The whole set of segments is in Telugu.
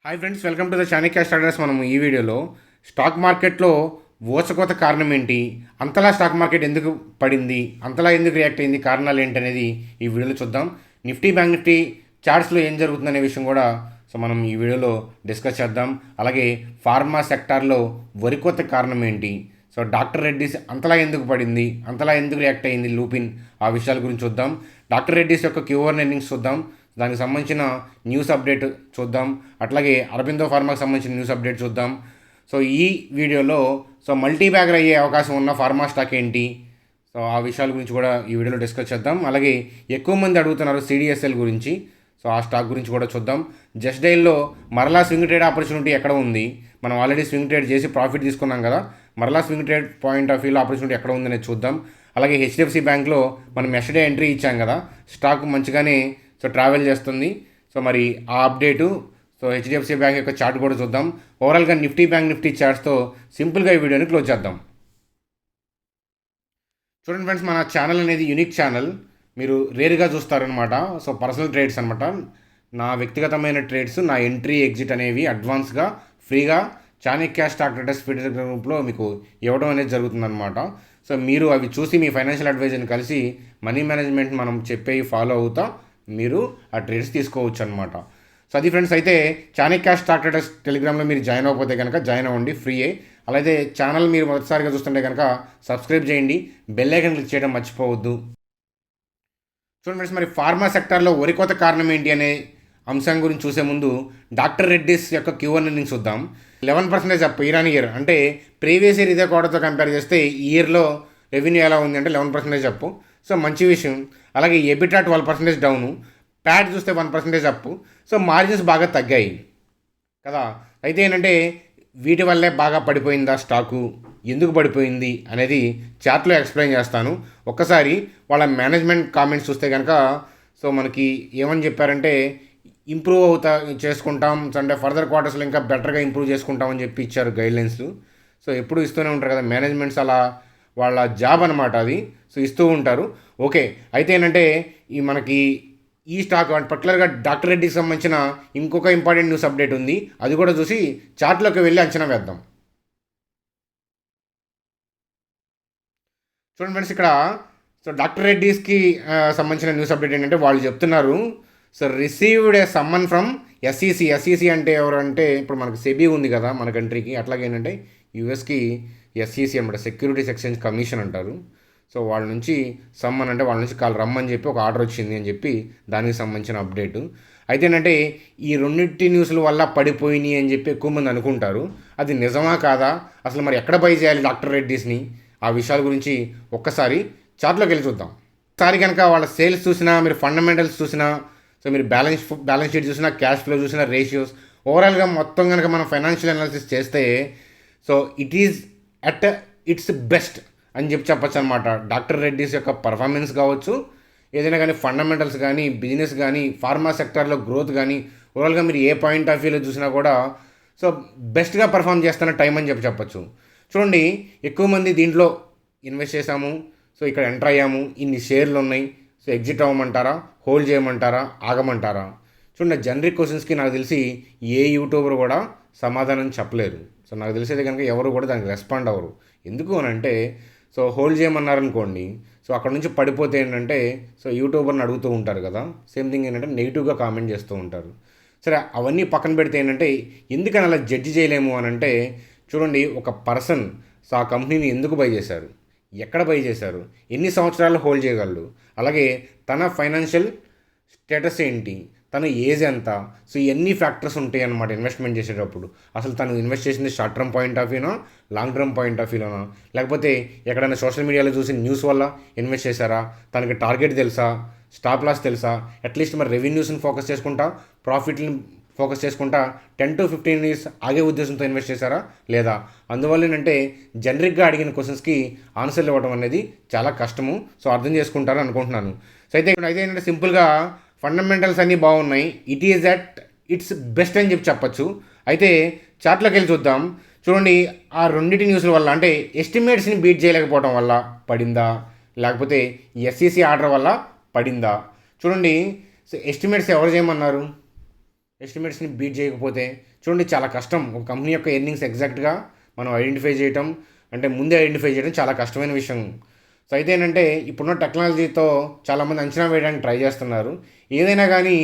Hi friends, welcome to the Chanakya starters. మనం ఈ వీడియోలో స్టాక్ మార్కెట్లో ఊచకోత కారణం ఏంటి, అంతలా స్టాక్ మార్కెట్ ఎందుకు పడింది, అంతలా ఎందుకు రియాక్ట్ అయింది, కారణాలు ఏంటి అనేది ఈ వీడియోలో చూద్దాం. నిఫ్టీ బ్యాంక్ నిఫ్టీ చార్ట్స్లో ఏం జరుగుతుందనే విషయం కూడా మనం ఈ వీడియోలో డిస్కస్ చేద్దాం. అలాగే ఫార్మా సెక్టార్లో వరికోత కారణం ఏంటి, డాక్టర్ రెడ్డిస్ అంతలా ఎందుకు పడింది, అంతలా ఎందుకు రియాక్ట్ అయింది లూపిన్, ఆ విషయాల గురించి చూద్దాం. డాక్టర్ రెడ్డిస్ యొక్క క్యూఆర్ ఎర్నింగ్స్ చూద్దాం, దానికి సంబంధించిన న్యూస్ అప్డేట్ చూద్దాం. అట్లాగే అరబిందో ఫార్మాకి సంబంధించిన న్యూస్ అప్డేట్ చూద్దాం. ఈ వీడియోలో మల్టీ బ్యాగర్ అయ్యే అవకాశం ఉన్న ఫార్మా స్టాక్ ఏంటి, ఆ విషయాల గురించి కూడా ఈ వీడియోలో డిస్కస్ చేద్దాం. అలాగే ఎక్కువ మంది అడుగుతున్నారు సిడిఎస్ఎల్ గురించి, ఆ స్టాక్ గురించి కూడా చూద్దాం. జస్ట్ డైల్లో మరలా స్వింగ్ ట్రేడ్ ఆపర్చునిటీ ఎక్కడ ఉంది, మనం ఆల్రెడీ స్వింగ్ ట్రేడ్ చేసి ప్రాఫిట్ తీసుకున్నాం కదా, మరలా స్వింగ్ ట్రేడ్ పాయింట్ ఆఫ్ వ్యూలో ఆపర్చునిటీ ఎక్కడ ఉందనేది చూద్దాం. అలాగే హెచ్డిఎఫ్సి బ్యాంక్లో మనం ఎస్డే ఎంట్రీ ఇచ్చాం కదా, స్టాక్ మంచిగానే ట్రావెల్ చేస్తుంది. మరి ఆ అప్డేటు, హెచ్డిఎఫ్సి బ్యాంక్ యొక్క చార్ట్ కూడా చూద్దాం. ఓవరాల్గా నిఫ్టీ బ్యాంక్ నిఫ్టీ చార్ట్స్తో సింపుల్గా ఈ వీడియోని క్లోజ్ చేద్దాం. చూడండి ఫ్రెండ్స్, మన ఛానల్ అనేది యూనిక్ ఛానల్, మీరు రేరుగా చూస్తారనమాట. పర్సనల్ ట్రేడ్స్ అనమాట, నా వ్యక్తిగతమైన ట్రేడ్స్, నా ఎంట్రీ ఎగ్జిట్ అనేవి అడ్వాన్స్గా ఫ్రీగా చాణక్య స్టాక్ ట్రేడర్స్ ఫీడర్ గ్రూప్లో మీకు ఇవ్వడం అనేది జరుగుతుందన్నమాట. మీరు అవి చూసి మీ ఫైనాన్షియల్ అడ్వైజర్ని కలిసి మనీ మేనేజ్మెంట్ మనం చెప్పేవి ఫాలో అవుతా మీరు ఆ ట్రేడ్స్ తీసుకోవచ్చు అనమాట. అది ఫ్రెండ్స్, అయితే చాణక్య స్టాక్ ట్రేడర్స్ టెలిగ్రామ్లో మీరు జాయిన్ అవ్వకపోతే కనుక జాయిన్ అవ్వండి, ఫ్రీయే. అలాగే ఛానల్ మీరు మొదటిసారిగా చూస్తుంటే కనుక సబ్స్క్రైబ్ చేయండి, బెల్ ఐకాన్ క్లిక్ చేయడం మర్చిపోవద్దు. చూడండి ఫ్రెండ్స్, మరి ఫార్మా సెక్టార్లో వరికోత కారణం ఏంటి అనే అంశం గురించి చూసే ముందు డాక్టర్ రెడ్డిస్ యొక్క క్యూఆర్ ఎర్నింగ్స్ చూద్దాం. 11% అప్ ఇయర్ ఆన్ ఇయర్, అంటే ప్రీవియస్ ఇయర్ ఇదే క్వార్టర్తో కంపేర్ చేస్తే ఈ ఇయర్లో రెవెన్యూ ఎలా ఉంది అంటే 11% అప్పు. మంచి విషయం. అలాగే ఎబిటా 12% డౌను, ప్యాట్ చూస్తే 1% అప్పు. మార్జిన్స్ బాగా తగ్గాయి కదా. అయితే ఏంటంటే వీటి వల్లే బాగా పడిపోయిందా స్టాకు, ఎందుకు పడిపోయింది అనేది చార్ట్లో ఎక్స్ప్లెయిన్ చేస్తాను. ఒక్కసారి వాళ్ళ మేనేజ్మెంట్ కామెంట్స్ చూస్తే కనుక మనకి ఏమని చెప్పారంటే ఇంప్రూవ్ చేసుకుంటాం, అంటే ఫర్దర్ క్వార్టర్స్లో ఇంకా బెటర్గా ఇంప్రూవ్ చేసుకుంటామని చెప్పి ఇచ్చారు గైడ్లైన్స్. ఎప్పుడు ఇస్తూనే ఉంటారు కదా మేనేజ్మెంట్స్, అలా వాళ్ళ జాబ్ అనమాట అది. ఇస్తూ ఉంటారు. ఓకే, అయితే ఏంటంటే మనకి ఈ స్టాక్ పర్టికులర్గా డాక్టర్ రెడ్డికి సంబంధించిన ఇంకొక ఇంపార్టెంట్ న్యూస్ అప్డేట్ ఉంది, అది కూడా చూసి చార్ట్లోకి వెళ్ళి అంచనా వేద్దాం. చూడండి ఫ్రెండ్స్, ఇక్కడ డాక్టర్ రెడ్డిస్కి సంబంధించిన న్యూస్ అప్డేట్ ఏంటంటే వాళ్ళు చెప్తున్నారు, received a someone from SEC. SEC అంటే ఎవరంటే ఇప్పుడు మనకు సెబీ ఉంది కదా మన కంట్రీకి, అట్లాగే ఏంటంటే యూఎస్కి ఎస్ఈసి అనమాట, సెక్యూరిటీస్ ఎక్స్చేంజ్ కమిషన్ అంటారు. వాళ్ళ నుంచి సమ్మన్ అంటే వాళ్ళ నుంచి కాల్ రమ్మని చెప్పి ఒక ఆర్డర్ వచ్చింది అని చెప్పి దానికి సంబంధించిన అప్డేటు. అయితే ఏంటంటే ఈ రెండింటి న్యూస్ల వల్ల పడిపోయినాయి అని చెప్పి ఎక్కువ మంది అనుకుంటారు. అది నిజమా కాదా, అసలు మరి ఎక్కడ బై చేయాలి డాక్టర్ రెడ్డిస్ని, ఆ విషయాల గురించి ఒక్కసారి చార్ట్లోకి వెళ్ళి చూద్దాం. ఒకసారి కనుక వాళ్ళ సేల్స్ చూసినా, మీరు ఫండమెంటల్స్ చూసినా, మీరు బ్యాలెన్స్ షీట్ చూసినా, క్యాష్ ఫ్లో చూసినా, రేషియోస్ ఓవరాల్గా మొత్తం కనుక మనం ఫైనాన్షియల్ అనాలిసిస్ చేస్తే it is at its best అని చెప్పచ్చు అనమాట. డాక్టర్ రెడ్డిస్ యొక్క పర్ఫార్మెన్స్ కావచ్చు, ఏదైనా కానీ ఫండమెంటల్స్ కానీ, బిజినెస్ కానీ, ఫార్మా సెక్టార్లో గ్రోత్ కానీ, ఓవరాల్గా మీరు ఏ పాయింట్ ఆఫ్ వ్యూలో చూసినా కూడా బెస్ట్గా పర్ఫామ్ చేస్తున్న టైం అని చెప్పచ్చు. చూడండి, ఎక్కువ మంది దీంట్లో ఇన్వెస్ట్ చేశాము, ఇక్కడ ఎంటర్ అయ్యాము, ఇన్ని షేర్లు ఉన్నాయి, ఎగ్జిట్ అవ్వమంటారా, హోల్డ్ చేయమంటారా, ఆగమంటారా? చూడండి, జనరిక్ క్వశ్చన్స్కి నాకు తెలిసి ఏ యూట్యూబర్ కూడా సమాధానం చెప్పలేరు. నాకు తెలిసేది కనుక ఎవరు కూడా దానికి రెస్పాండ్ అవ్వరు. ఎందుకు అని అంటే హోల్డ్ చేయమన్నారనుకోండి, అక్కడ నుంచి పడిపోతే ఏంటంటే యూట్యూబర్ని అడుగుతూ ఉంటారు కదా, సేమ్ థింగ్ ఏంటంటే నెగిటివ్గా కామెంట్ చేస్తూ ఉంటారు. సరే, అవన్నీ పక్కన పెడితే ఏంటంటే ఎందుకని అలా జడ్జి చేయలేము అని అంటే, చూడండి, ఒక పర్సన్ ఆ కంపెనీని ఎందుకు బై చేశారు, ఎక్కడ బై చేశారు, ఎన్ని సంవత్సరాలు హోల్డ్ చేయగలరు, అలాగే తన ఫైనాన్షియల్ స్టేటస్ ఏంటి, తన ఏజ్ ఎంత, ఇవన్నీ ఫ్యాక్టర్స్ ఉంటాయి అన్నమాట ఇన్వెస్ట్మెంట్ చేసేటప్పుడు. అసలు తను ఇన్వెస్ట్ చేసింది షార్ట్ టర్మ్ పాయింట్ ఆఫ్ వ్యూనా, లాంగ్ టర్మ్ పాయింట్ ఆఫ్ వ్యూలోనా, లేకపోతే ఎక్కడైనా సోషల్ మీడియాలో చూసి న్యూస్ వల్ల ఇన్వెస్ట్ చేశారా, తనకి టార్గెట్ తెలుసా, స్టాప్ లాస్ తెలుసా, అట్లీస్ట్ మరి రెవెన్యూస్ని ఫోకస్ చేసుకుంటా, ప్రాఫిట్ని ఫోకస్ చేసుకుంటా 10 to 15 years ఆగే ఉద్దేశంతో ఇన్వెస్ట్ చేశారా లేదా? అందువల్ల ఏంటంటే జనరిక్గా అడిగిన క్వశ్చన్స్కి ఆన్సర్లు ఇవ్వడం అనేది చాలా కష్టము. అర్థం చేసుకుంటారని అనుకుంటున్నాను. అయితే ఏంటంటే సింపుల్గా ఫండమెంటల్స్ అన్నీ బాగున్నాయి, it is at its best అని చెప్పచ్చు. అయితే చార్ట్లోకి వెళ్ళి చూద్దాం. చూడండి, ఆ రెండింటి న్యూస్ల వల్ల, అంటే ఎస్టిమేట్స్ని బీట్ చేయలేకపోవడం వల్ల పడిందా, లేకపోతే ఎస్ఈసి ఆర్డర్ వల్ల పడిందా? చూడండి, ఎస్టిమేట్స్ ఎవరు చేయమన్నారు? ఎస్టిమేట్స్ని బీట్ చేయకపోతే చూడండి చాలా కష్టం. ఒక కంపెనీ యొక్క ఎర్నింగ్స్ ఎగ్జాక్ట్గా మనం ఐడెంటిఫై చేయటం అంటే ముందే ఐడెంటిఫై చేయడం చాలా కష్టమైన విషయం. సో అయితే ఏంటంటే ఇప్పుడున్న టెక్నాలజీతో చాలామంది అంచనా వేయడానికి ట్రై చేస్తున్నారు. ఏదైనా కానీ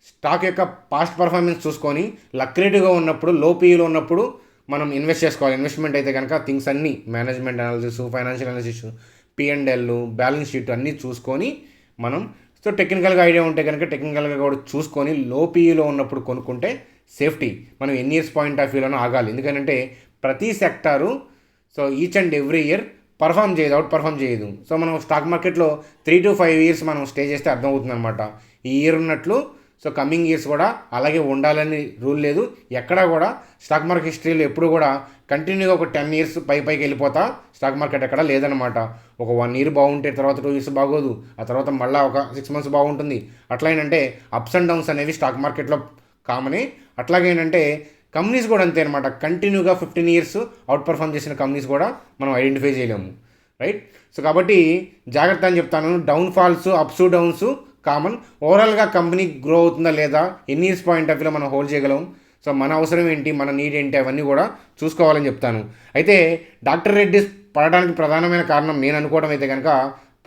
స్టాక్ యొక్క పాస్ట్ పర్ఫార్మెన్స్ చూసుకొని లక్రేటివ్గా ఉన్నప్పుడు లో పీఈలో ఉన్నప్పుడు మనం ఇన్వెస్ట్ చేసుకోవాలి. ఇన్వెస్ట్మెంట్ అయితే కనుక థింగ్స్ అన్నీ management analysis, financial analysis, P&L, balance sheet అన్నీ చూసుకొని మనం సో టెక్నికల్గా ఐడియా ఉంటే కనుక టెక్నికల్గా కూడా చూసుకొని లో పీఈలో ఉన్నప్పుడు కొనుక్కుంటే సేఫ్టీ. మనం ఎన్ని ఇయర్స్ పాయింట్ ఆఫ్ వ్యూలోనూ ఆగాలి. ఎందుకంటే ప్రతి sector so each and every year perform చేయదు, అవుట్ పర్ఫామ్ చేయదు. సో మనం స్టాక్ మార్కెట్లో 3 to 5 years మనం స్టే చేస్తే అర్థమవుతుంది అనమాట. ఈ ఇయర్ ఉన్నట్లు సో కమింగ్ ఇయర్స్ కూడా అలాగే ఉండాలని రూల్ లేదు. ఎక్కడా కూడా స్టాక్ మార్కెట్ హిస్టరీలో ఎప్పుడు కూడా కంటిన్యూగా ఒక 10 years పైకి వెళ్ళిపోతా స్టాక్ మార్కెట్ ఎక్కడ లేదనమాట. ఒక 1 year బాగుంటే తర్వాత 2 years బాగోదు, ఆ తర్వాత మళ్ళీ ఒక 6 months బాగుంటుంది. అట్లా ఏంటంటే అప్స్ అండ్ డౌన్స్ అనేవి స్టాక్ మార్కెట్లో కామనే. అట్లాగేంటంటే కంపెనీస్ కూడా అంతే అనమాట. కంటిన్యూగా 15 years అవుట్ పర్ఫామ్ చేసిన కంపెనీస్ కూడా మనం ఐడెంటిఫై చేయలేము, రైట్? సో కాబట్టి జాగ్రత్త అని చెప్తాను. Downfalls, ups downs common. ఓవరాల్గా కంపెనీ గ్రో అవుతుందా లేదా, ఎన్ని ఇయర్స్ పాయింట్ ఆఫ్ వ్యూలో మనం హోల్డ్ చేయగలం, సో మన అవసరం ఏంటి, మన నీడ్ ఏంటి, అవన్నీ కూడా చూసుకోవాలని చెప్తాను. అయితే డాక్టర్ రెడ్డిస్ పడడానికి ప్రధానమైన కారణం నేను అనుకోవడం అయితే కనుక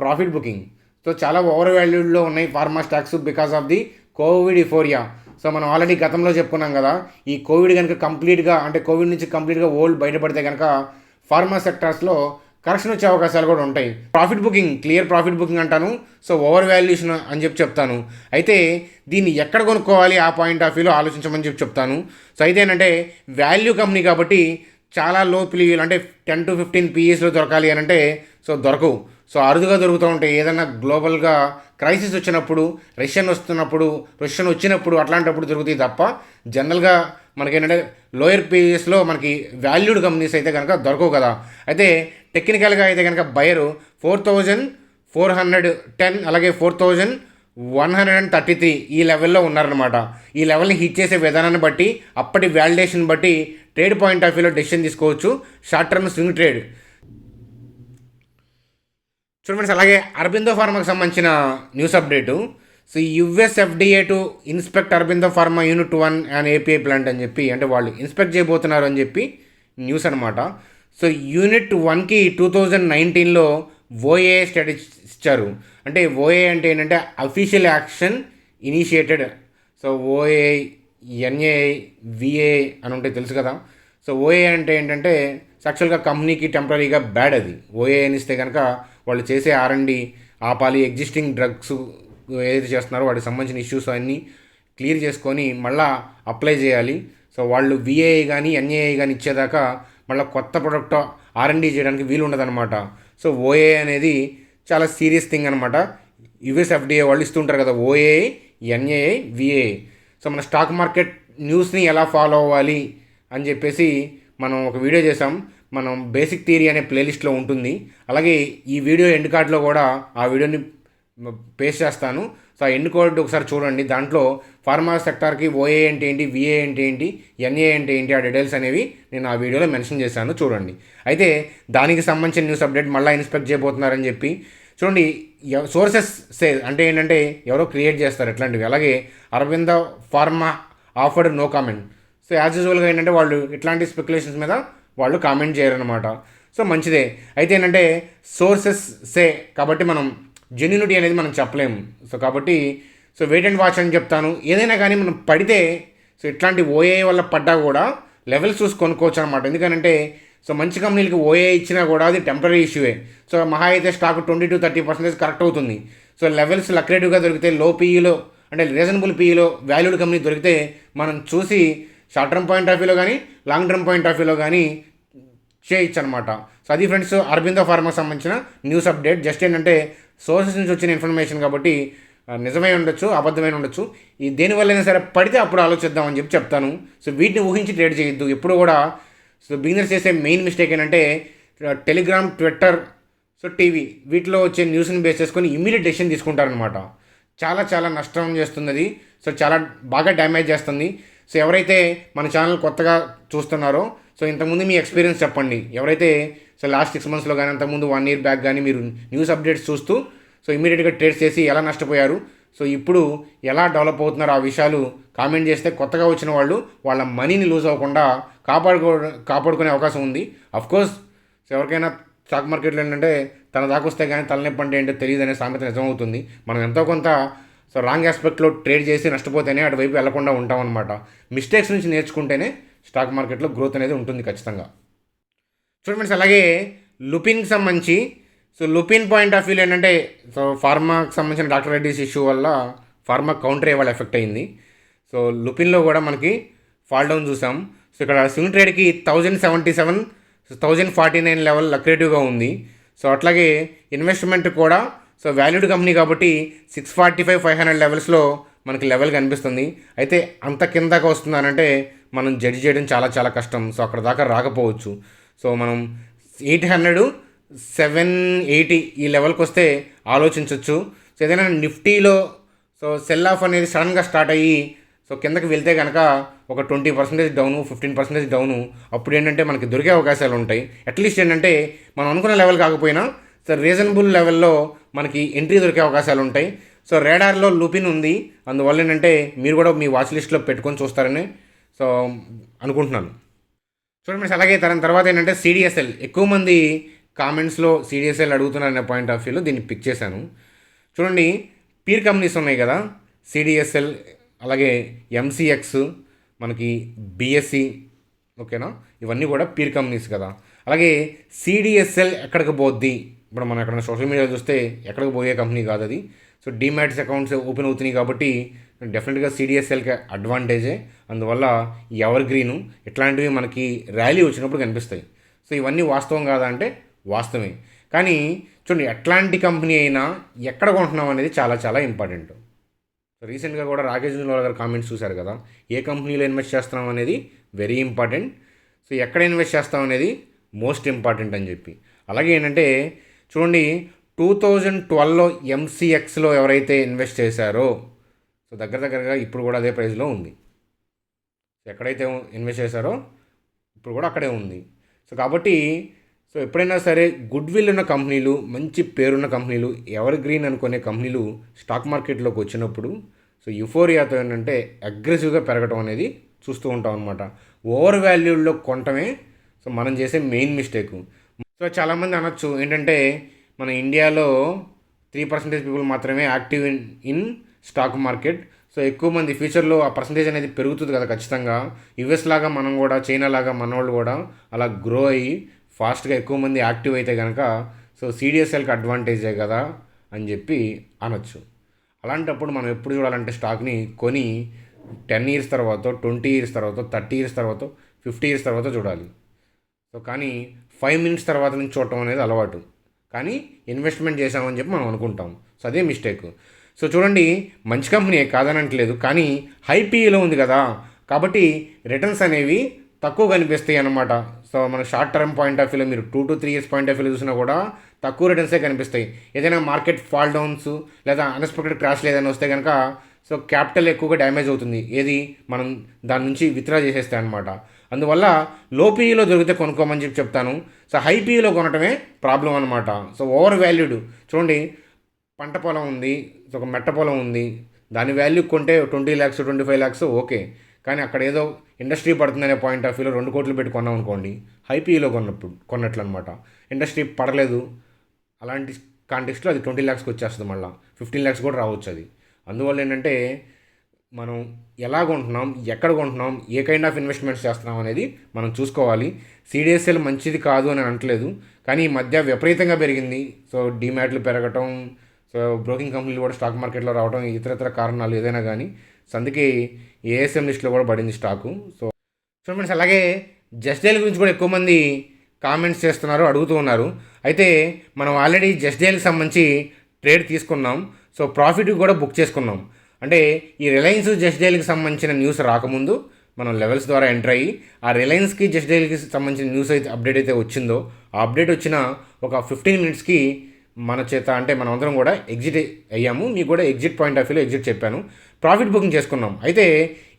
ప్రాఫిట్ బుకింగ్. సో చాలా ఓవర్ వాల్యూడ్లో ఉన్నాయి pharma stocks because of the Covid euphoria. So మనం ఆల్రెడీ గతంలో చెప్పుకున్నాం కదా, ఈ కోవిడ్ కనుక కంప్లీట్గా అంటే కోవిడ్ నుంచి కంప్లీట్గా ఓల్డ్ బయటపడితే కనుక ఫార్మా సెక్టార్స్లో కరెక్షన్ వచ్చే అవకాశాలు కూడా ఉంటాయి. Profit booking, clear profit booking అంటాను. సో ఓవర్ వాల్యుయేషన్ అని చెప్తాను. అయితే దీన్ని ఎక్కడ కొనుక్కోవాలి ఆ పాయింట్ ఆఫ్ వ్యూలో ఆలోచించమని చెప్తాను. సో అయితే ఏంటంటే వాల్యూ కంపెనీ కాబట్టి చాలా లో పీఈలు అంటే 10 to 15 PEsలో దొరకాలి అని అంటే సో దొరకవు. సో అరుదుగా దొరుకుతూ ఉంటాయి. ఏదైనా గ్లోబల్గా క్రైసిస్ వచ్చినప్పుడు, రష్యన్ వచ్చినప్పుడు అట్లాంటప్పుడు దొరుకుతాయి తప్ప జనరల్గా మనకేంటంటే లోయర్ పీఎస్లో మనకి వాల్యూడ్ కంపెనీస్ అయితే కనుక దొరకవు కదా. అయితే టెక్నికల్గా అయితే కనుక బయరు 4410 అలాగే 4133 ఈ లెవెల్లో ఉన్నారనమాట. ఈ లెవెల్ని హిట్ చేసే విధానాన్ని బట్టి అప్పటి వాలిడేషన్ బట్టి ట్రేడ్ పాయింట్ ఆఫ్ వ్యూలో డెసిషన్ తీసుకోవచ్చు. షార్ట్ టర్మ్ స్వింగ్ ట్రేడ్ చూడండి ఫ్రెండ్స్. అలాగే అరబిందో ఫార్మాకి సంబంధించిన news update. So US FDA to inspect Aurobindo pharma unit 1 and API plant అని చెప్పి, అంటే వాళ్ళు ఇన్స్పెక్ట్ చేయబోతున్నారు అని చెప్పి న్యూస్ అనమాట. సో యూనిట్ 1కి 2019లో OAI స్టేటస్ ఇచ్చారు. అంటే OAI అంటే ఏంటంటే official action initiated. So OAI, NAI, VAI అని ఉంటే తెలుసు కదా. సో OAI అంటే ఏంటంటే యాక్చువల్గా కంపెనీకి టెంపరీగా బ్యాడ్ అది. OAI అని ఇస్తే కనుక వాళ్ళు చేసే R&D ఆపాలి, ఎగ్జిస్టింగ్ డ్రగ్స్ ఏదైతే చేస్తున్నారో వాటికి సంబంధించిన ఇష్యూస్ అన్నీ క్లియర్ చేసుకొని మళ్ళీ అప్లై చేయాలి. సో వాళ్ళు VAI కానీ NAI కానీ ఇచ్చేదాకా మళ్ళీ కొత్త ప్రొడక్ట్ R&D చేయడానికి వీలు ఉండదన్నమాట. సో OAI అనేది చాలా సీరియస్ థింగ్ అనమాట. US FDA వాళ్ళు ఇస్తుంటారు కదా OAI, NAI, VAI. సో మన స్టాక్ మార్కెట్ న్యూస్ని ఎలా ఫాలో అవ్వాలి అని చెప్పేసి మనం ఒక వీడియో చేసాం. మనం బేసిక్ థియరీ అనే ప్లేలిస్ట్లో ఉంటుంది. అలాగే ఈ వీడియో ఎండ్ కార్డ్లో కూడా ఆ వీడియోని పేస్ట్ చేస్తాను. సో ఆ ఎండ్ కార్డ్ ఒకసారి చూడండి. దాంట్లో ఫార్మా సెక్టార్కి OAI అంటే ఏంటి, VAI అంటే ఏంటి, NAI అంటే ఏంటి, ఆ డీటెయిల్స్ అనేవి నేను ఆ వీడియోలో మెన్షన్ చేశాను, చూడండి. అయితే దానికి సంబంధించిన న్యూస్ అప్డేట్ మళ్ళీ ఇన్స్పెక్ట్ చేయబోతున్నారని చెప్పి చూడండి. సోర్సెస్ సే అంటే ఏంటంటే ఎవరో క్రియేట్ చేస్తారు ఇట్లాంటివి. అలాగే Aurobindo Pharma offered no comment. So as యూజువల్గా ఏంటంటే వాళ్ళు ఇట్లాంటి స్పెక్యులేషన్స్ మీద వాళ్ళు కామెంట్ చేయరనమాట. సో మంచిదే. అయితే ఏంటంటే సోర్సెస్ సే కాబట్టి మనం జెన్యూనిటీ అనేది మనం చెప్పలేము. సో కాబట్టి సో వెయిట్ అండ్ వాచ్ అని చెప్తాను. ఏదైనా కానీ మనం పడితే సో ఇట్లాంటి OAI వల్ల పడ్డా కూడా లెవెల్స్ చూసి కొనుక్కోవచ్చు అనమాట. ఎందుకంటే సో మంచి కంపెనీలకి OAI ఇచ్చినా కూడా అది టెంపరీ ఇష్యూవే. సో మహా అయితే స్టాక్ 20 to 30% కరెక్ట్ అవుతుంది. సో లెవెల్స్ లక్రేటివ్గా దొరికితే, లో పీఈలో అంటే రీజనబుల్ పీఈలో వాల్యూడ్ కంపెనీ దొరికితే మనం చూసి షార్ట్ టర్మ్ పాయింట్ ఆఫ్ వ్యూలో కానీ లాంగ్ టర్మ్ పాయింట్ ఆఫ్ వ్యూలో కానీ చేయొచ్చు అనమాట. సో అది ఫ్రెండ్స్ అరబిందో ఫార్మాకి సంబంధించిన న్యూస్ అప్డేట్. జస్ట్ ఏంటంటే సోర్సెస్ నుంచి వచ్చిన ఇన్ఫర్మేషన్ కాబట్టి నిజమై ఉండొచ్చు, అబద్ధమైన ఉండొచ్చు. ఈ దేనివల్లైనా సరే పడితే అప్పుడు ఆలోచిద్దామని చెప్తాను. సో వీటిని ఊహించి ట్రేడ్ చేయొద్దు ఎప్పుడు కూడా. సో బిగినర్స్ చేసే మెయిన్ మిస్టేక్ ఏంటంటే టెలిగ్రామ్, ట్విట్టర్, సో టీవీ వీటిలో వచ్చే న్యూస్ని బేస్ చేసుకొని ఇమ్మీడియట్ డెసిషన్ తీసుకుంటారనమాట. చాలా చాలా నష్టం చేస్తుంది అది. సో చాలా బాగా డ్యామేజ్ చేస్తుంది. సో ఎవరైతే మన ఛానల్ కొత్తగా చూస్తున్నారో సో ఇంతకుముందు మీ ఎక్స్పీరియన్స్ చెప్పండి. ఎవరైతే సో లాస్ట్ 6 monthsలో కానీ అంతకుముందు 1 year బ్యాక్ కానీ మీరు న్యూస్ అప్డేట్స్ చూస్తూ సో ఇమీడియట్గా ట్రేడ్స్ చేసి ఎలా నష్టపోయారు, సో ఇప్పుడు ఎలా డెవలప్ అవుతున్నారో ఆ విషయాలు కామెంట్ చేస్తే కొత్తగా వచ్చిన వాళ్ళు వాళ్ళ మనీని లూజ్ అవ్వకుండా కాపాడుకునే అవకాశం ఉంది. అఫ్కోర్స్ ఎవరికైనా స్టాక్ మార్కెట్లో ఏంటంటే తన దాకా వస్తే కానీ తలనొప్పి అంటే ఏంటో తెలియదు అనే సామెత నిజమవుతుంది. మనం ఎంతో కొంత రాంగ్ ఆస్పెక్ట్లో ట్రేడ్ చేసి నష్టపోతేనే అటువైపు వెళ్లకుండా ఉంటామన్నమాట. మిస్టేక్స్ నుంచి నేర్చుకుంటేనే స్టాక్ మార్కెట్లో గ్రోత్ అనేది ఉంటుంది ఖచ్చితంగా. చూడండి ఫ్రెండ్స్, అలాగే లుపిన్కి సంబంధించి లుపిన్ పాయింట్ ఆఫ్ వ్యూలో ఏంటంటే ఫార్మాకి సంబంధించిన డాక్టర్ రెడ్డిస్ ఇష్యూ వల్ల ఫార్మా కౌంటర్ వాళ్ళ ఎఫెక్ట్ అయింది. లుపిన్లో కూడా మనకి ఫాల్ డౌన్ చూసాం. ఇక్కడ స్వింగ్ ట్రేడ్కి 1077, 1049 లెవెల్ లక్రేటివ్గా ఉంది. అట్లాగే ఇన్వెస్ట్మెంట్ కూడా వాల్యూడ్ కంపెనీ కాబట్టి 645, 500 లెవెల్స్లో మనకి లెవెల్ కనిపిస్తుంది. అయితే అంత కిందగా వస్తుందనంటే మనం జడ్జి చేయడం చాలా చాలా కష్టం. అక్కడ దాకా రాకపోవచ్చు. మనం 800, 780 ఈ లెవెల్కి వస్తే ఆలోచించవచ్చు. ఏదైనా నిఫ్టీలో సెల్ ఆఫ్ అనేది సడన్గా స్టార్ట్ అయ్యి కిందకి వెళ్తే కనుక ఒక 20% డౌను, 15% డౌను, అప్పుడు ఏంటంటే మనకి దొరికే అవకాశాలు ఉంటాయి. అట్లీస్ట్ ఏంటంటే మనం అనుకున్న లెవెల్ కాకపోయినా రీజనబుల్ లెవెల్లో మనకి ఎంట్రీ దొరికే అవకాశాలు ఉంటాయి. రేడార్లో లుపిన్ ఉంది. అందువల్ల ఏంటంటే మీరు కూడా మీ వాచ్ లిస్ట్లో పెట్టుకొని చూస్తారని అనుకుంటున్నాను. చూడండి, అలాగే తర్వాత ఏంటంటే సిడిఎస్ఎల్. ఎక్కువ మంది కామెంట్స్లో సిడిఎస్ఎల్ అడుగుతున్నారనే పాయింట్ ఆఫ్ వ్యూలో దీన్ని పిక్ చేశాను. చూడండి, పీర్ కంపెనీస్ ఉన్నాయి కదా, సిడిఎస్ఎల్, అలాగే ఎంసీఎక్స్, మనకి బిఎస్సి, ఓకేనా, ఇవన్నీ కూడా పీర్ కంపెనీస్ కదా. అలాగే సిడిఎస్ఎల్ ఎక్కడికి పోద్ది? ఇప్పుడు మనం ఎక్కడైనా సోషల్ మీడియా చూస్తే ఎక్కడికి పోయే కంపెనీ కాదు అది. డీమ్యాట్స్ అకౌంట్స్ ఓపెన్ అవుతున్నాయి కాబట్టి డెఫినెట్గా సిడిఎస్ఎల్కి అడ్వాంటేజే. అందువల్ల ఎవర్ గ్రీను ఇట్లాంటివి మనకి ర్యాలీ వచ్చినప్పుడు కనిపిస్తాయి. ఇవన్నీ వాస్తవం కాదా అంటే వాస్తవమే. కానీ చూడండి, ఎట్లాంటి కంపెనీ అయినా ఎక్కడ కొంటున్నాం అనేది చాలా చాలా ఇంపార్టెంట్. రీసెంట్గా కూడా రాకేష్ జున్వాలా గారు కామెంట్స్ చూశారు కదా, ఏ కంపెనీలో ఇన్వెస్ట్ చేస్తున్నాం అనేది వెరీ ఇంపార్టెంట్. ఎక్కడ ఇన్వెస్ట్ చేస్తాం అనేది మోస్ట్ ఇంపార్టెంట్ అని చెప్పి. అలాగే ఏంటంటే చూడండి, 2012లో ఎంసీఎక్స్లో ఎవరైతే ఇన్వెస్ట్ చేశారో దగ్గరగా ఇప్పుడు కూడా అదే ప్రైస్లో ఉంది. ఎక్కడైతే ఇన్వెస్ట్ చేశారో ఇప్పుడు కూడా అక్కడే ఉంది. కాబట్టి ఎప్పుడైనా సరే గుడ్ విల్ ఉన్న కంపెనీలు, మంచి పేరున్న కంపెనీలు, ఎవర్ గ్రీన్ అనుకునే కంపెనీలు స్టాక్ మార్కెట్లోకి వచ్చినప్పుడు యుఫోరియాతో ఏంటంటే అగ్రెసివ్గా పెరగటం అనేది చూస్తూ ఉంటాం అనమాట. ఓవర్ వాల్యూడ్లో కొనటమే మనం చేసే మెయిన్ మిస్టేక్. చాలామంది అనొచ్చు ఏంటంటే మన ఇండియాలో 3% పీపుల్ మాత్రమే యాక్టివ్ ఇన్ స్టాక్ మార్కెట్. ఎక్కువ మంది ఫ్యూచర్లో ఆ పర్సంటేజ్ అనేది పెరుగుతుంది కదా ఖచ్చితంగా. యుఎస్ లాగా మనం కూడా, చైనా లాగా మన వాళ్ళు కూడా అలా గ్రో అయ్యి ఫాస్ట్గా ఎక్కువ మంది యాక్టివ్ అయితే కనుక సిడిఎస్ఎల్కి అడ్వాంటేజే కదా అని చెప్పి అనొచ్చు. అలాంటప్పుడు మనం ఎప్పుడు చూడాలంటే స్టాక్ని కొని 10 ఇయర్స్ తర్వాత, 20 ఇయర్స్ తర్వాత, 30 ఇయర్స్ తర్వాత, 50 ఇయర్స్ తర్వాత చూడాలి. కానీ 5 మినిట్స్ తర్వాత నుంచి చూడటం అనేది అలవాటు. కానీ ఇన్వెస్ట్మెంట్ చేసామని చెప్పి మనం అనుకుంటాం. అదే మిస్టేక్. చూడండి, మంచి కంపెనీ కాదనట్లేదు, కానీ హై పీఈలో ఉంది కదా, కాబట్టి రిటర్న్స్ అనేవి తక్కువ కనిపిస్తాయి అన్నమాట. మన షార్ట్ టర్మ్ పాయింట్ ఆఫ్ వ్యూలో మీరు 2 to 3 ఇయర్స్ పాయింట్ ఆఫ్ వ్యూలో చూసినా కూడా తక్కువ రిటర్న్సే కనిపిస్తాయి. ఏదైనా మార్కెట్ ఫాల్ డౌన్స్ లేదా అన్ఎక్స్పెక్టెడ్ క్రాష్ ఏదైనా వస్తే కనుక క్యాపిటల్ ఎక్కువగా డ్యామేజ్ అవుతుంది. ఏది మనం దాని నుంచి విత్డ్రా చేసేస్తే అనమాట. అందువల్ల లో పీఈలో దొరికితే కొనుక్కోమని చెప్పి చెప్తాను. హై పీఈలో కొనటమే ప్రాబ్లం అనమాట. Over valued. చూడండి, పంట పొలం ఉంది, ఒక మెట్ట పొలం ఉంది, దాని వాల్యూ కొంటే 20 lakhs, 25 lakhs ఓకే. కానీ అక్కడ ఏదో ఇండస్ట్రీ పడుతుందనే పాయింట్ ఆఫ్ వ్యూలో 2 కోట్లు పెట్టి కొన్నాం అనుకోండి, హై పీఈలో కొన్నట్లు అనమాట. ఇండస్ట్రీ పడలేదు, అలాంటి కాంటెక్స్ట్లో అది 20 lakhsకి వచ్చేస్తుంది, మళ్ళీ 15 lakhs కూడా రావచ్చు అది. అందువల్ల ఏంటంటే మనం ఎలా కొంటున్నాం, ఎక్కడ కొంటున్నాం, ఏ కైండ్ ఆఫ్ ఇన్వెస్ట్మెంట్స్ చేస్తున్నాం అనేది మనం చూసుకోవాలి. సిడిఎస్ఎల్ మంచిది కాదు అని అనట్లేదు, కానీ ఈ మధ్య విపరీతంగా పెరిగింది. డీమ్యాట్లు పెరగటం, బ్రోకింగ్ కంపెనీలు కూడా స్టాక్ మార్కెట్లో రావడం, ఇతరత్ర కారణాలు ఏదైనా కానీ అందుకే ఏఎస్ఎం లిస్ట్లో కూడా పడింది స్టాకు. ఫ్రెండ్స్, అలాగే జస్ట్ డైల్ గురించి కూడా ఎక్కువ మంది కామెంట్స్ చేస్తున్నారు, అడుగుతూ ఉన్నారు. అయితే మనం ఆల్రెడీ జస్ట్ డైల్కి సంబంధించి ట్రేడ్ తీసుకున్నాం. ప్రాఫిట్ కూడా బుక్ చేసుకున్నాం. అంటే ఈ రిలయన్స్ జస్ట్ డైల్కి సంబంధించిన న్యూస్ రాకముందు మనం లెవెల్స్ ద్వారా ఎంటర్ అయ్యి ఆ రిలయన్స్కి జస్ట్ డైల్కి సంబంధించిన న్యూస్ అయితే అప్డేట్ అయితే వచ్చిందో, ఆ అప్డేట్ వచ్చిన ఒక 15 minutesకి మన చేత అంటే మనం అందరం కూడా ఎగ్జిట్ అయ్యాము. మీకు కూడా ఎగ్జిట్ పాయింట్ ఆఫ్ వ్యూలో ఎగ్జిట్ చెప్పాను. ప్రాఫిట్ బుకింగ్ చేసుకున్నాం. అయితే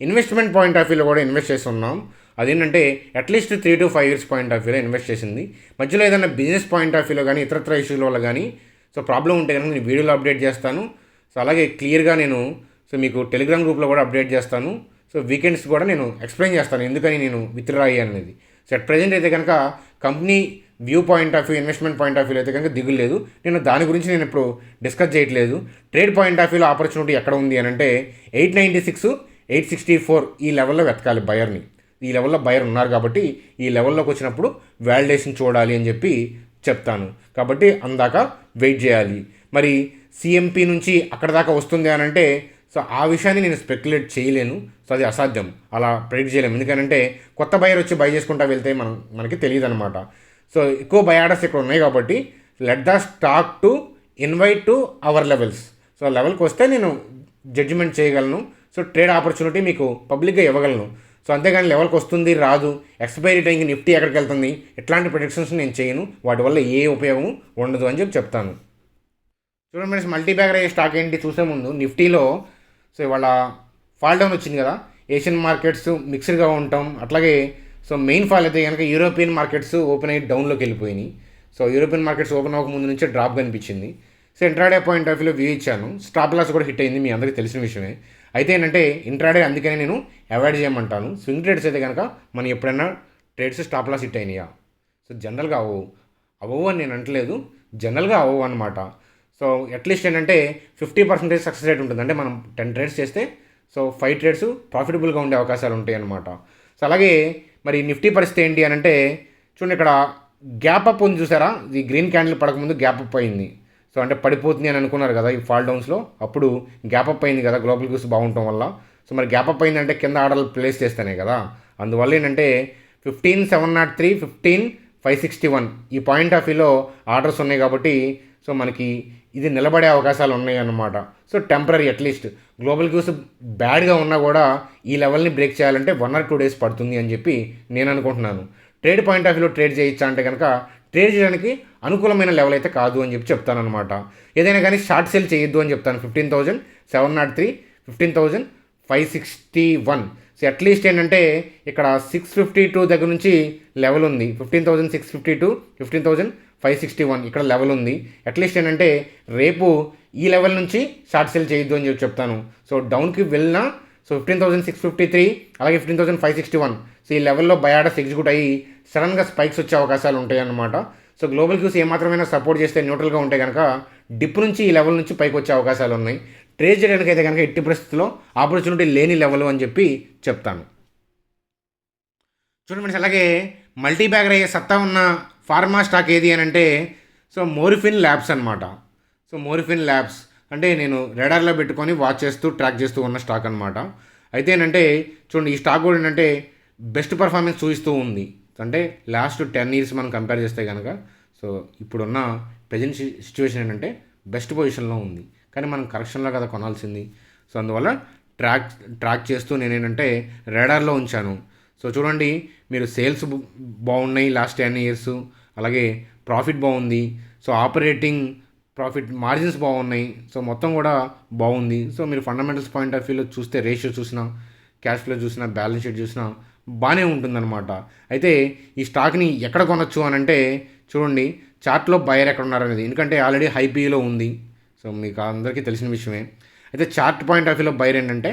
ఇన్వెస్ట్మెంట్ పాయింట్ ఆఫ్ వ్యూలో కూడా ఇన్వెస్ట్ చేస్తున్నాం. అదేంటంటే at least 3 to 5 years point of వ్యూలో ఇన్వెస్ట్ చేసింది. మధ్యలో ఏదైనా బిజినెస్ పాయింట్ ఆఫ్ వ్యూలో కానీ ఇతరత్ర ఇష్యూల వల్ల కానీ ప్రాబ్లం ఉంటే కనుక నేను వీడియోలో అప్డేట్ చేస్తాను. అలాగే క్లియర్గా నేను సో మీకు టెలిగ్రామ్ గ్రూప్లో కూడా అప్డేట్ చేస్తాను. సో వీకెండ్స్ కూడా నేను ఎక్స్ప్లెయిన్ చేస్తాను ఎందుకని నేను విత్డ్రా అయ్యాను అనేది. సో అట్ ప్రజెంట్ అయితే కనుక company view point of view, investment point of view అయితే కనుక దిగులు లేదు. నేను దాని గురించి నేను ఇప్పుడు డిస్కస్ చేయట్లేదు. ట్రేడ్ పాయింట్ ఆఫ్ వ్యూలో ఆపర్చునిటీ ఎక్కడ ఉంది అని అంటే 896, 864 ఈ లెవెల్లో వెతకాలి బయర్ని. ఈ లెవెల్లో బయర్ ఉన్నారు కాబట్టి ఈ లెవెల్లోకి వచ్చినప్పుడు వాలిడేషన్ చూడాలి అని చెప్పి చెప్తాను. కాబట్టి అందాక వెయిట్ చేయాలి. మరి సిఎంపి నుంచి అక్కడ దాకా వస్తుంది అని అంటే సో ఆ విషయాన్ని నేను స్పెక్యులేట్ చేయలేను. సో అది అసాధ్యం, అలా ప్రెడిక్ట్ చేయలేము. ఎందుకంటే కొత్త బయర్ వచ్చి బై చేసుకుంటా వెళ్తే మనకి తెలియదు అనమాట. సో ఎక్కువ బై ఆర్డర్స్ ఇక్కడ ఉన్నాయి కాబట్టి let the stock to invite to our levels. So లెవెల్కి వస్తే నేను జడ్జిమెంట్ చేయగలను. సో ట్రేడ్ ఆపర్చునిటీ మీకు పబ్లిక్గా ఇవ్వగలను. సో అంతేగాని లెవెల్కి వస్తుంది రాదు, ఎక్స్పైరీ టైంకి నిఫ్టీ ఎక్కడికి వెళ్తుంది, ఇట్లాంటి ప్రిడిక్షన్స్ నేను చేయను. వాటి వల్ల ఏ ఉపయోగం ఉండదు అని చెప్పి చెప్తాను. చూడండి ఫ్రెండ్స్, మల్టీ బ్యాగర్ అయ్యే స్టాక్ ఏంటి చూసే ముందు నిఫ్టీలో సో ఇవాళ ఫాల్ డౌన్ వచ్చింది కదా. ఏషియన్ మార్కెట్స్ మిక్స్డ్గా ఉంటాం. అట్లాగే సో మెయిన్ ఫాల్ అయితే కనుక యూరోపియన్ మార్కెట్స్ ఓపెన్ అయ్యి డౌన్లోకి వెళ్ళిపోయినాయి. సో యూరోపియన్ మార్కెట్స్ ఓపెన్ అవ్వక ముందు నుంచే డ్రాప్ కనిపించింది. సో ఇంట్రాడే పాయింట్ ఆఫ్ వ్యూలో వ్యూ ఇచ్చాను. స్టాప్ లాస్ కూడా హిట్ అయింది, మీ అందరికీ తెలిసిన విషయమే. అయితే ఏంటంటే ఇంట్రాడే అందుకనే నేను అవాయిడ్ చేయమంటాను. స్వింగ్ ట్రేడ్స్ అయితే కనుక మనం ఎప్పుడైనా ట్రేడ్స్ స్టాప్ లాస్ హిట్ అయినాయా? సో జనరల్గా అవ్వవు అని నేను అంటలేదు, జనరల్గా అవ్వవు అనమాట. సో అట్లీస్ట్ ఏంటంటే 50% సక్సెస్ రేట్ ఉంటుంది. అంటే మనం 10 ట్రేడ్స్ చేస్తే సో 5 ట్రేడ్స్ ప్రాఫిటబుల్గా ఉండే అవకాశాలు ఉంటాయి అన్నమాట. సో అలాగే మరి నిఫ్టీ పరిస్థితి ఏంటి అని అంటే చూడండి, ఇక్కడ గ్యాప్ అప్ ఉంది చూసారా. ఈ గ్రీన్ క్యాండిల్ పడకముందు గ్యాప్ అప్ అయింది. సో అంటే పడిపోతుంది అని అనుకున్నారు కదా ఈ ఫాల్ డౌన్స్లో, అప్పుడు గ్యాప్ అప్ అయింది కదా గ్లోబల్ గ్యూస్ బాగుండటం వల్ల. సో మరి గ్యాప్ అప్ అయిందంటే కింద ఆర్డర్లు ప్లేస్ చేస్తేనే కదా. అందువల్ల ఏంటంటే 15,703, 15,561 ఈ పాయింట్ ఆఫ్ వ్యూలో ఆర్డర్స్ ఉన్నాయి కాబట్టి సో మనకి ఇది నిలబడే అవకాశాలు ఉన్నాయి అన్నమాట. So temporary at least global goose బ్యాడ్గా ఉన్నా కూడా ఈ లెవెల్ని బ్రేక్ చేయాలంటే 1 or 2 days పడుతుంది అని చెప్పి నేను అనుకుంటున్నాను. ట్రేడ్ పాయింట్ ఆఫ్ వ్యూలో ట్రేడ్ చేయొచ్చా అంటే కనుక ట్రేడ్ చేయడానికి అనుకూలమైన లెవెల్ అయితే కాదు అని చెప్పి చెప్తాను అనమాట. ఏదైనా కానీ షార్ట్ సెల్ చేయొద్దు అని చెప్తాను. 15,703, 15,561. సో అట్లీస్ట్ ఏంటంటే ఇక్కడ 652 దగ్గర నుంచి లెవెల్ ఉంది. 15,652, 15,561 ఇక్కడ లెవెల్ ఉంది. అట్లీస్ట్ ఏంటంటే రేపు ఈ లెవెల్ నుంచి షార్ట్ సెల్ చేయొద్దు అని చెప్పి చెప్తాను. సో డౌన్కి వెళ్ళినా సో 15,653 అలాగే 15,561 సో ఈ లెవెల్లో బై ఆర్డర్స్ ఎగ్జిక్యూట్ అయ్యి సడన్గా స్పైక్స్ వచ్చే అవకాశాలు ఉంటాయి అన్నమాట. సో గ్లోబల్ క్యూస్ ఏమాత్రమైనా సపోర్ట్ చేస్తే న్యూట్రల్గా ఉంటే కనుక డిప్ నుంచి ఈ లెవెల్ నుంచి పైకి వచ్చే అవకాశాలు ఉన్నాయి. ట్రేడ్ చేయడానికి అయితే కనుక ఎట్టి పరిస్థితుల్లో ఆపర్చునిటీ లేని లెవెల్ అని చెప్పి చెప్తాను. చూడండి ఫ్రెండ్స్, అలాగే మల్టీ బ్యాగర్ అయ్యే సత్తా ఉన్న ఫార్మా స్టాక్ ఏది అని అంటే సో మోరిఫిన్ ల్యాబ్స్ అనమాట. సో మోరిఫిన్ ల్యాబ్స్ అంటే నేను రెడార్లో పెట్టుకొని వాచ్ చేస్తూ ట్రాక్ చేస్తూ ఉన్న స్టాక్ అనమాట. అయితే ఏంటంటే చూడండి, ఈ స్టాక్ కూడా ఏంటంటే బెస్ట్ పర్ఫార్మెన్స్ చూపిస్తూ ఉంది. అంటే లాస్ట్ 10 years మనం కంపేర్ చేస్తే కనుక సో ఇప్పుడున్న ప్రజెంట్ సిచ్యువేషన్ ఏంటంటే బెస్ట్ పొజిషన్లో ఉంది. కానీ మనం కరెక్షన్లో కదా కొనాల్సింది. సో అందువల్ల ట్రాక్ చేస్తూ నేనేంటంటే రెడార్లో ఉంచాను. సో చూడండి, మీరు సేల్స్ బాగున్నాయి లాస్ట్ 10 years, అలాగే ప్రాఫిట్ బాగుంది. సో ఆపరేటింగ్ ప్రాఫిట్ మార్జిన్స్ బాగున్నాయి. సో మొత్తం కూడా బాగుంది. సో మీరు ఫండమెంటల్స్ పాయింట్ ఆఫ్ వ్యూలో చూస్తే రేషియో చూసినా, క్యాష్ ఫ్లో చూసినా, బ్యాలెన్స్ షీట్ చూసినా బాగానే ఉంటుందన్నమాట. అయితే ఈ స్టాక్ని ఎక్కడ కొనొచ్చు అని అంటే చూడండి, చార్ట్లో బయర్ ఎక్కడ ఉన్నారనేది. ఎందుకంటే ఆల్రెడీ హైపీలో ఉంది. సో మీకు అందరికీ తెలిసిన విషయమే. అయితే చార్ట్ పాయింట్ ఆఫ్ వ్యూలో బైర్ ఏంటంటే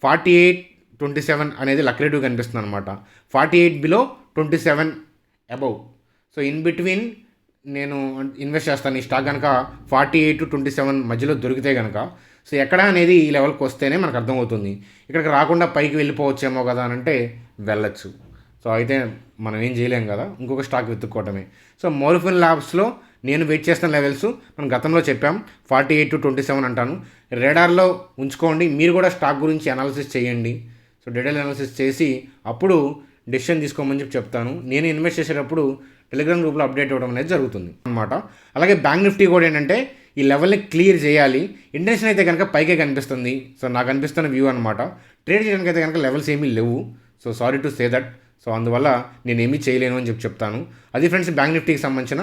48.27 అనేది లక్రేటివ్ కనిపిస్తుంది అనమాట. 48 below, 27 above. So in between నేను ఇన్వెస్ట్ చేస్తాను. ఈ స్టాక్ కనుక 48 to 27 మధ్యలో దొరికితే కనుక సో ఎక్కడ అనేది ఈ లెవెల్కి వస్తేనే మనకు అర్థమవుతుంది. ఇక్కడికి రాకుండా పైకి వెళ్ళిపోవచ్చేమో కదా అని అంటే వెళ్ళచ్చు. సో అయితే మనం ఏం చేయలేం కదా, ఇంకొక స్టాక్ వెతుక్కోవటమే. సో మోరిఫిన్ ల్యాబ్స్లో నేను వెయిట్ చేస్తున్న లెవెల్స్ మనం గతంలో చెప్పాం, 48 to 27 అంటాను. రెడార్లో ఉంచుకోండి. మీరు కూడా స్టాక్ గురించి అనాలిసిస్ చేయండి. సో డీటెయిల్ అనాలిసిస్ చేసి అప్పుడు డెసిషన్ తీసుకోమని చెప్పి చెప్తాను. నేను ఇన్వెస్ట్ చేసేటప్పుడు టెలిగ్రామ్ గ్రూప్లో అప్డేట్ ఇవ్వడం అనేది జరుగుతుంది అనమాట. అలాగే బ్యాంక్ నిఫ్టీ కూడా ఏంటంటే ఈ లెవెల్ని క్లియర్ చేయాలి. ఇంటెన్షన్ అయితే కనుక పైకే కనిపిస్తుంది. సో నాకు అనిపిస్తున్న వ్యూ అనమాట. ట్రేడ్ చేయడానికి అయితే కనుక లెవెల్స్ ఏమీ లేవు. So sorry to say that. So అందువల్ల నేనేమీ చేయలేను అని చెప్పి చెప్తాను. అది ఫ్రెండ్స్ బ్యాంక్ నిఫ్టీకి సంబంధించిన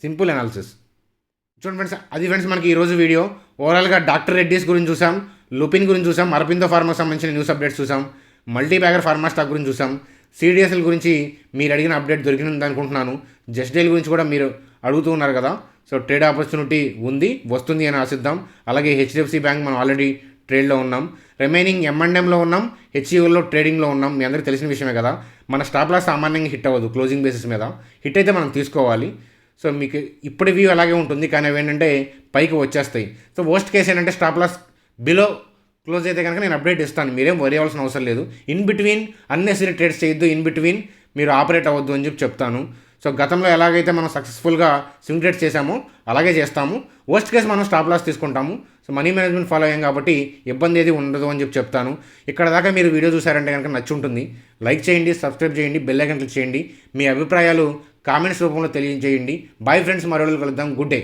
సింపుల్ అనాలిసిస్. చూడండి ఫ్రెండ్స్, అది ఫ్రెండ్స్ మనకి ఈరోజు వీడియో. ఓవరాల్గా డాక్టర్ రెడ్డీస్ గురించి చూసాం, లుపిన్ గురించి చూసాం, అరబిందో ఫార్మాకి సంబంధించిన న్యూస్ అప్డేట్స్ చూసాం, మల్టీ బ్యాగర్ ఫార్మా స్టాక్ గురించి చూసాం, సిడిఎస్ఎల్ గురించి మీరు అడిగిన అప్డేట్ దొరికింది అనుకుంటున్నాను. జస్ట్ డైల్ గురించి కూడా మీరు అడుగుతూ ఉన్నారు కదా. సో ట్రేడ్ ఆపర్చునిటీ ఉంది, వస్తుంది అని ఆశిద్దాం. అలాగే హెచ్డిఎఫ్సి బ్యాంక్ మనం ఆల్రెడీ ట్రేడ్లో ఉన్నాం, రిమైనింగ్ M&Mలో ఉన్నాం, HULలో ట్రేడింగ్లో ఉన్నాం. మీ అందరికీ తెలిసిన విషయమే కదా. మన స్టాప్ లాస్ సామాన్యంగా హిట్ అవ్వదు క్లోజింగ్ బేసిస్ మీద, హిట్ అయితే మనం తీసుకోవాలి. సో మీకు ఇప్పుడు వ్యూ అలాగే ఉంటుంది, కానీ అవి ఏంటంటే పైకి వచ్చేస్తాయి. సో వర్స్ట్ కేసు ఏంటంటే స్టాప్ లాస్ బిలో క్లోజ్ అయితే కనుక నేను అప్డేట్ ఇస్తాను, మీరేం వరి అవ్వాల్సిన అవసరం లేదు. ఇన్ బిట్వీన్ అన్నెసరీ ట్రేడ్స్ చేయొద్దు, ఇన్ బిట్వీన్ మీరు ఆపరేట్ అవ్వద్దు అని చెప్తాను. సో గతంలో ఎలాగైతే మనం సక్సెస్ఫుల్గా స్వింగ్ ట్రేడ్స్ చేసామో అలాగే చేస్తాము. వర్స్ట్ కేసు మనం స్టాప్ లాస్ తీసుకుంటాము. సో మనీ మేనేజ్మెంట్ ఫాలో అయ్యాం కాబట్టి ఇబ్బంది ఏది ఉండదు అని చెప్తాను. ఇక్కడ దాకా మీరు వీడియో చూసారంటే కనుక నచ్చి ఉంటుంది, లైక్ చేయండి, సబ్స్క్రైబ్ చేయండి, బెల్ ఐకాన్ క్లిక్ చేయండి. మీ అభిప్రాయాలు కామెంట్స్ రూపంలో తెలియజేయండి. బాయ్ ఫ్రెండ్స్, మరో రోజు కలుద్దాం. Good day.